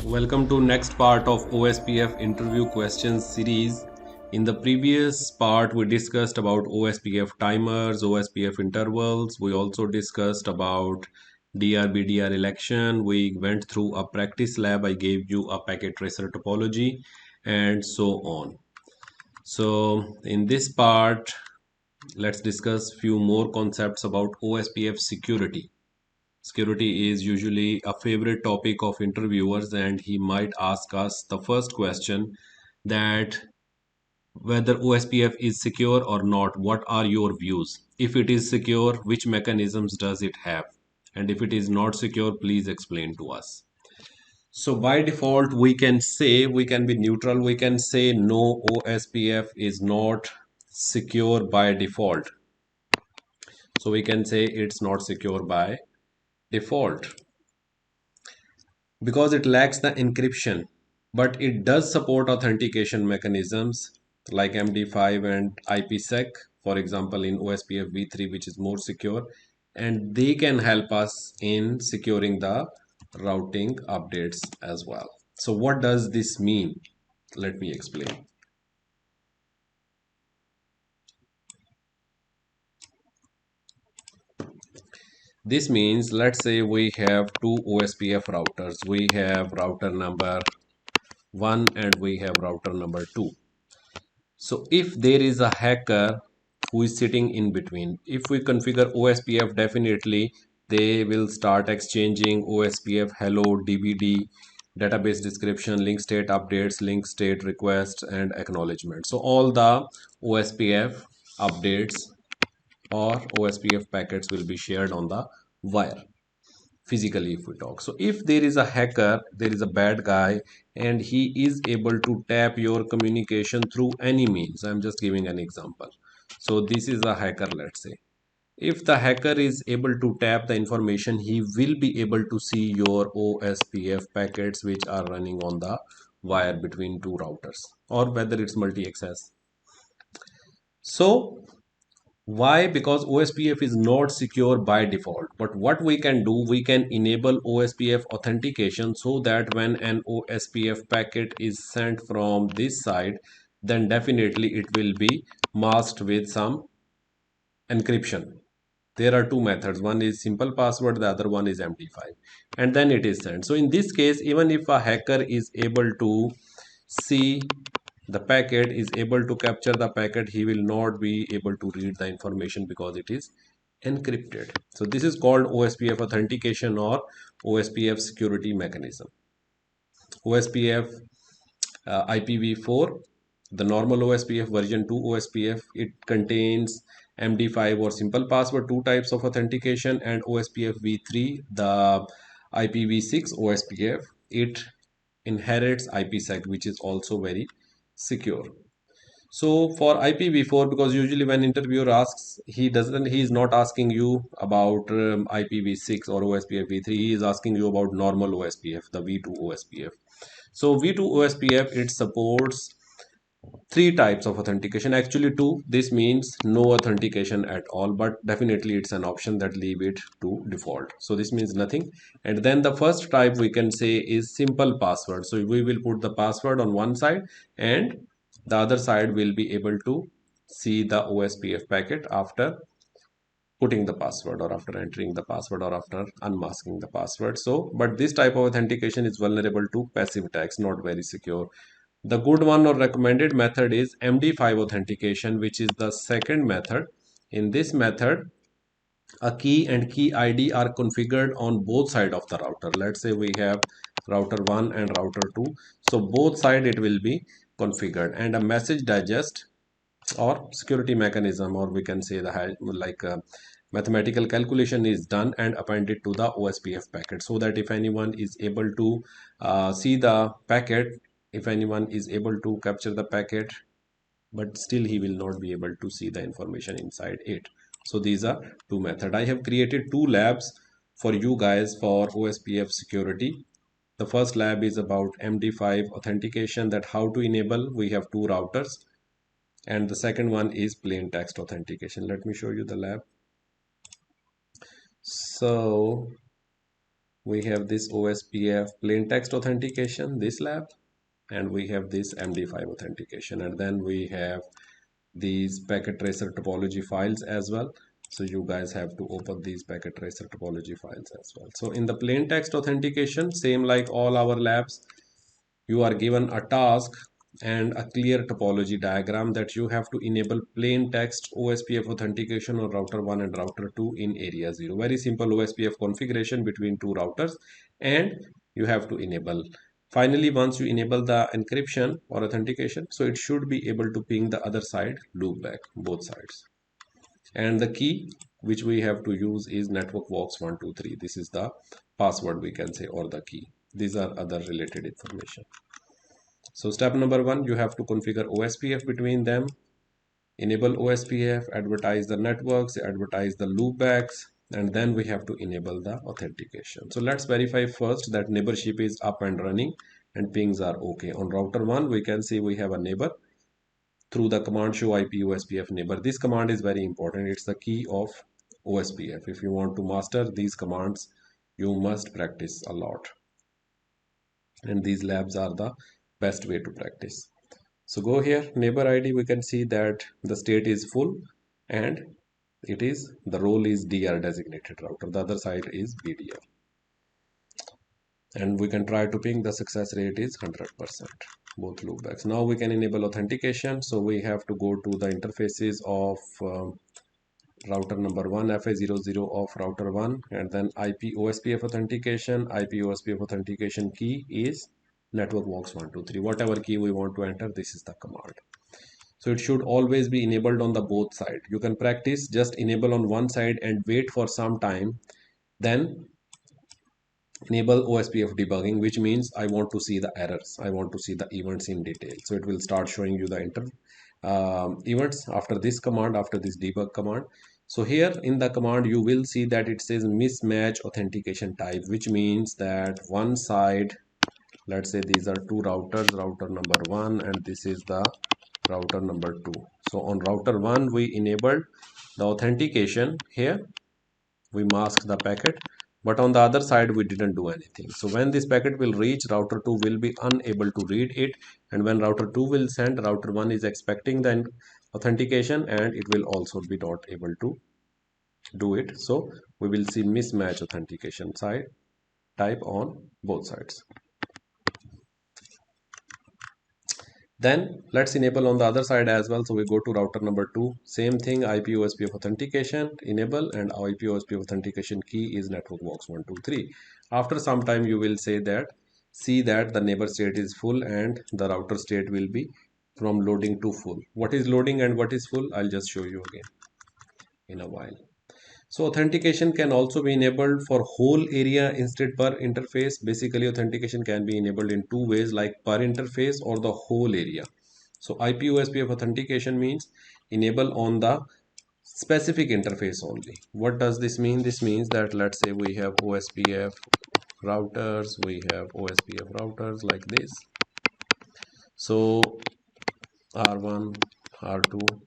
Welcome to next part of OSPF interview questions series. In the previous part, we discussed about OSPF timers, OSPF intervals. We also discussed about DRBDR election. We went through a practice lab. I gave you a packet tracer topology and so on. So in this part, let's discuss few more concepts about OSPF security. Security is usually a favorite topic of interviewers, and he might ask us the first question that whether OSPF is secure or not, what are your views? If it is secure, which mechanisms does it have? And if it is not secure, please explain to us. So by default, we can say, we can be neutral, we can say no, OSPF is not secure by default. So we can say it's not secure by default because it lacks the encryption, but it does support authentication mechanisms like MD5 and IPsec, for example, in OSPF v3, which is more secure, and they can help us in securing the routing updates as well. So what does this mean? Let me explain. This means, let's say we have two OSPF routers. We have router number 1 and we have router number 2. So if there is a hacker who is sitting in between, if we configure OSPF, definitely they will start exchanging OSPF hello DBD, database description, link state updates, link state requests, and acknowledgement. So all the OSPF updates or OSPF packets will be shared on the wire physically, if we talk. So if there is a hacker, there is a bad guy, and he is able to tap your communication through any means. I'm just giving an example. So this is a hacker, let's say. If the hacker is able to tap the information, he will be able to see your OSPF packets which are running on the wire between two routers, or whether it's multi-access. So why? Because OSPF is not secure by default. But what we can do, we can enable OSPF authentication so that when an OSPF packet is sent from this side, then definitely it will be masked with some encryption. There are two methods. One is simple password, the other one is MD5. And then it is sent. So in this case, even if a hacker is able to see the packet, is able to capture the packet, he will not be able to read the information because it is encrypted. So this is called OSPF authentication or OSPF security mechanism. OSPF IPv4, the normal OSPF version 2 OSPF, it contains MD5 or simple password, two types of authentication, and OSPF v3, the IPv6 OSPF, it inherits IPsec, which is also very secure. So for IPv4, because usually when interviewer asks, he is not asking you about IPv6 or OSPF v3, he is asking you about normal OSPF, the v2 OSPF. So v2 OSPF, it supports three types of authentication, actually two. This means no authentication at all, but definitely it's an option that leave it to default. So this means nothing. And then the first type we can say is simple password. So we will put the password on one side and the other side will be able to see the OSPF packet after putting the password or after entering the password or after unmasking the password. So but this type of authentication is vulnerable to passive attacks, not very secure. The good one or recommended method is MD5 authentication, which is the second method. In this method, a key and key ID are configured on both sides of the router. Let's say we have router 1 and router 2. So both side it will be configured, and a message digest or security mechanism, or we can say the mathematical calculation is done and appended to the OSPF packet, so that if anyone is able to see the packet, if anyone is able to capture the packet, but still he will not be able to see the information inside it. So these are two methods. I have created two labs for you guys for OSPF security. The first lab is about MD5 authentication, that how to enable. We have two routers, and the second one is plain text authentication. Let me show you the lab. So we have this OSPF plain text authentication, this lab, and we have this MD5 authentication, and then we have these packet tracer topology files as well. So you guys have to open these packet tracer topology files as well. So in the plain text authentication, same like all our labs, you are given a task and a clear topology diagram that you have to enable plain text OSPF authentication on router 1 and router 2 in area 0. Very simple OSPF configuration between two routers, and you have to enable. Finally, once you enable the encryption or authentication, so it should be able to ping the other side loopback, both sides. And the key which we have to use is network walks 123. This is the password, we can say, or the key. These are other related information. So step number 1, you have to configure OSPF between them, enable OSPF, advertise the networks, advertise the loopbacks, and then we have to enable the authentication. So let's verify first that neighborship is up and running and pings are okay. On router 1, we can see we have a neighbor through the command show IP OSPF neighbor. This command is very important. It's the key of OSPF. If you want to master these commands, you must practice a lot. And these labs are the best way to practice. So go here, neighbor ID, we can see that the state is full and the role is DR designated router. The other side is BDR. And we can try to ping. The success rate is 100%, both loopbacks. Now we can enable authentication. So we have to go to the interfaces of router number 1, FA00 of router 1, and then IP OSPF authentication. IP OSPF authentication key is network walks 123. Whatever key we want to enter, this is the command. So it should always be enabled on the both side. You can practice just enable on one side and wait for some time, then enable OSPF debugging, which means I want to see the errors, I want to see the events in detail. So it will start showing you the events after this command, after this debug command. So here in the command you will see that it says mismatch authentication type, which means that one side, let's say these are two routers, router number 1 and this is the router number 2. So on router 1 we enabled the authentication. Here we masked the packet, but on the other side we didn't do anything. So when this packet will reach, router 2 will be unable to read it, and when router 2 will send, router 1 is expecting the authentication and it will also be not able to do it. So we will see mismatch authentication side type on both sides. Then let's enable on the other side as well. So we go to router number 2, same thing, IP OSPF authentication, enable, and IP OSPF authentication key is network walks 123. After some time you will see that the neighbor state is full and the router state will be from loading to full. What is loading and what is full, I'll just show you again in a while. So authentication can also be enabled for whole area instead per interface. Basically authentication can be enabled in two ways, like per interface or the whole area. So IP OSPF authentication means enable on the specific interface only. What does this mean? This means that let's say we have OSPF routers, like this. So R1, R2,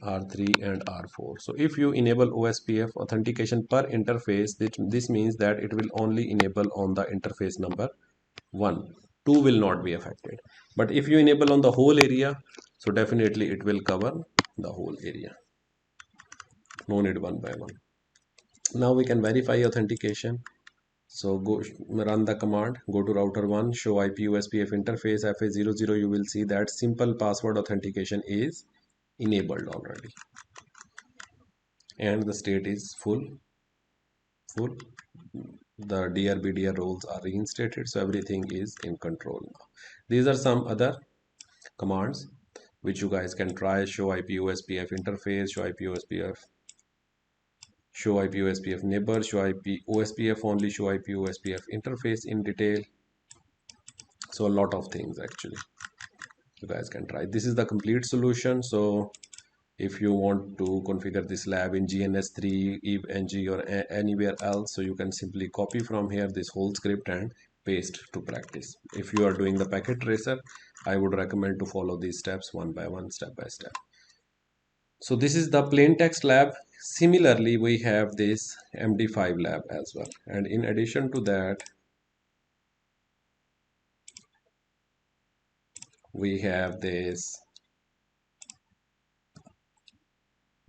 R3 and R4. So if you enable OSPF authentication per interface, this means that it will only enable on the interface number 1. 2 will not be affected. But if you enable on the whole area, so definitely it will cover the whole area. No need one by one. Now we can verify authentication. So go run the command, go to router 1, show IP OSPF interface FA00, you will see that simple password authentication is enabled already. And the state is full. The DRBDR roles are reinstated, so everything is in control now. These are some other commands which you guys can try. Show IP OSPF interface, show IP OSPF, show IP OSPF neighbor, show IP OSPF only, show IP OSPF interface in detail. So a lot of things actually you guys can try. This is the complete solution. So if you want to configure this lab in GNS3, EVE-NG or anywhere else, so you can simply copy from here this whole script and paste to practice. If you are doing the packet tracer, I would recommend to follow these steps one by one, step by step. So this is the plain text lab. Similarly, we have this MD5 lab as well, and in addition to that, we have this,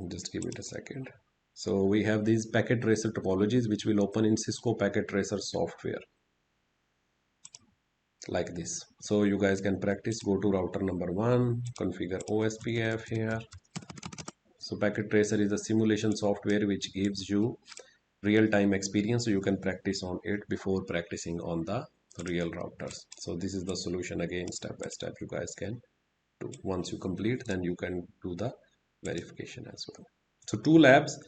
just give it a second. So we have these packet tracer topologies which will open in Cisco packet tracer software like this. So you guys can practice. Go to router number 1, configure OSPF here. So packet tracer is a simulation software which gives you real-time experience, so you can practice on it before practicing on the real routers. So this is the solution. Again, step by step you guys can do. Once you complete, then you can do the verification as well. So two labs,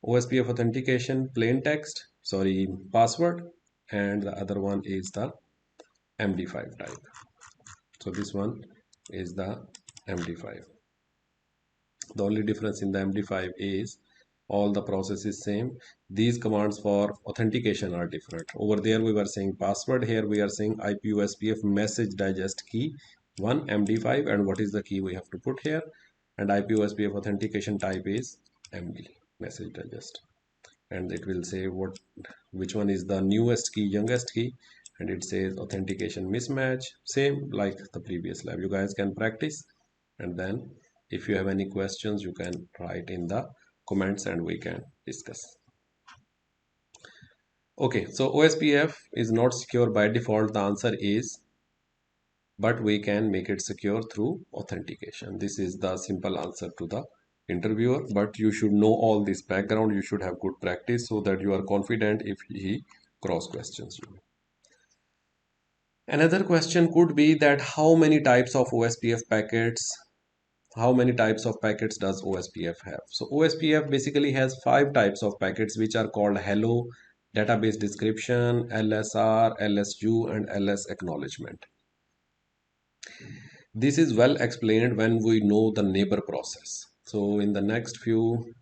OSPF authentication plain text, sorry, password, and the other one is the MD5 type. So this one is the MD5. The only difference in the MD5 is all the process is same. These commands for authentication are different. Over there we were saying password, here we are saying IPOSPF message digest key 1 MD5, and what is the key we have to put here, and IPOSPF authentication type is MD message digest, and it will say which one is the newest key, youngest key, and it says authentication mismatch, same like the previous lab. You guys can practice, and then if you have any questions you can write in the comments and we can discuss. Okay, so OSPF is not secure by default. The answer is, but we can make it secure through authentication. This is the simple answer to the interviewer, but you should know all this background. You should have good practice so that you are confident if he cross questions you. Another question could be that how many types of OSPF packets, how many types of packets does OSPF have? So OSPF basically has 5 types of packets which are called hello, database description, LSR, LSU, and LS acknowledgement. This is well explained when we know the neighbor process. So in the next few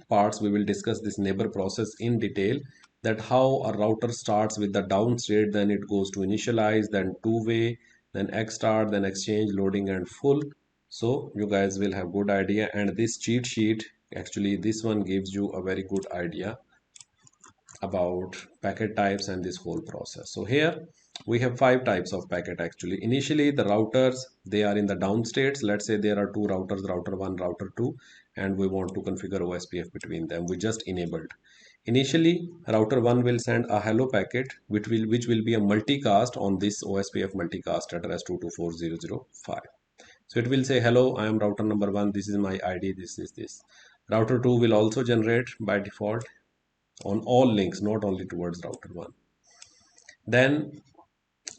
parts we will discuss this neighbor process in detail, that how a router starts with the down state, then it goes to initialize, then two-way, then xstart, then exchange, loading, and full. So you guys will have good idea, and this cheat sheet, actually this one gives you a very good idea about packet types and this whole process. So here we have 5 types of packet actually. Initially the routers, they are in the down states. Let's say there are 2 routers, router 1, router 2, and we want to configure OSPF between them. We just enabled. Initially router 1 will send a hello packet which will be a multicast on this OSPF multicast address 224005. So it will say, hello, I am router number 1, this is my ID, this is this. Router 2 will also generate by default on all links, not only towards router 1. Then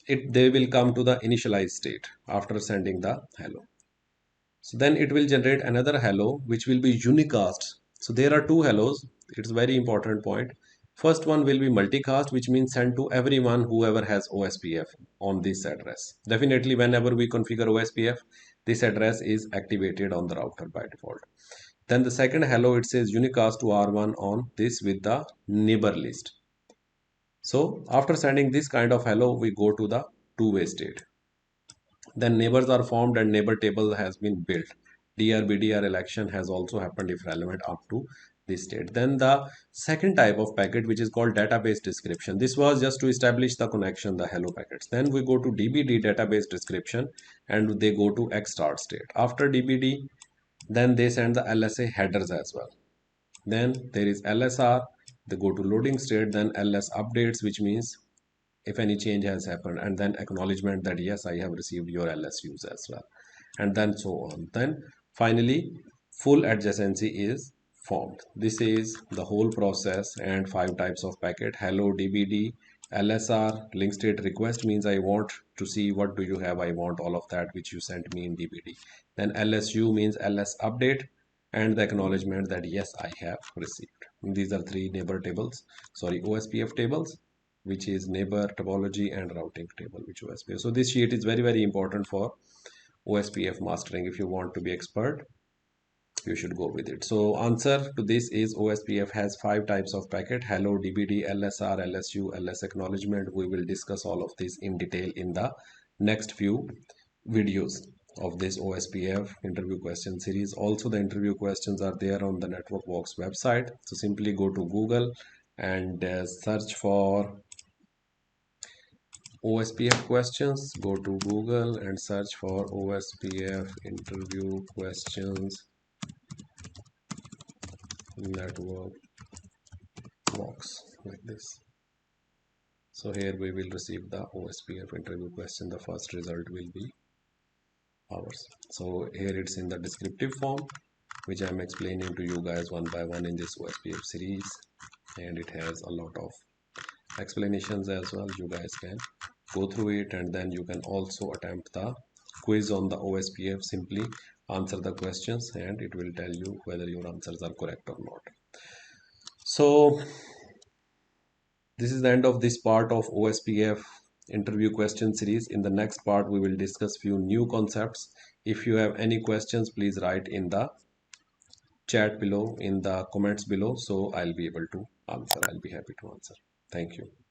they will come to the initialized state after sending the hello. So then it will generate another hello which will be unicast. So there are 2 hellos. It's a very important point. First one will be multicast, which means send to everyone whoever has OSPF on this address. Definitely whenever we configure OSPF, this address is activated on the router by default. Then the second hello, it says unicast to R1 on this with the neighbor list. So after sending this kind of hello, we go to the two-way state. Then neighbors are formed and neighbor table has been built. DR election has also happened if relevant up to this state. Then the second type of packet, which is called database description. This was just to establish the connection, the hello packets. Then we go to DBD database description and they go to xstart state. After DBD, then they send the LSA headers as well. Then there is LSR, they go to loading state, then LS updates, which means if any change has happened, and then acknowledgement that yes, I have received your LSUs as well, and then so on. Then finally full adjacency is formed. This is the whole process and 5 types of packet: hello, DBD, LSR. Link state request means I want to see what do you have, I want all of that which you sent me in DBD. Then LSU means LS update, and the acknowledgement that yes, I have received. These are 3 neighbor tables, sorry, OSPF tables, which is neighbor topology and routing table, which OSPF. So this sheet is very, very important for OSPF mastering. If you want to be expert, you should go with it. So answer to this is OSPF has 5 types of packet: hello, DBD, LSR, LSU, LS acknowledgement. We will discuss all of this in detail in the next few videos. of this OSPF interview question series. Also, the interview questions are there on the NetworkWalks website. So simply go to Google and search for OSPF questions. Go to Google and search for OSPF interview questions NetworkWalks like this. So here we will receive the OSPF interview question. The first result will be ours. So here it's in the descriptive form, which I'm explaining to you guys one by one in this OSPF series, and it has a lot of explanations as well. You guys can go through it, and then you can also attempt the quiz on the OSPF. Simply answer the questions and it will tell you whether your answers are correct or not. So this is the end of this part of OSPF interview question series. In the next part, we will discuss few new concepts. If you have any questions, please write in the chat below, in the comments below, so I'll be able to answer. I'll be happy to answer. Thank you.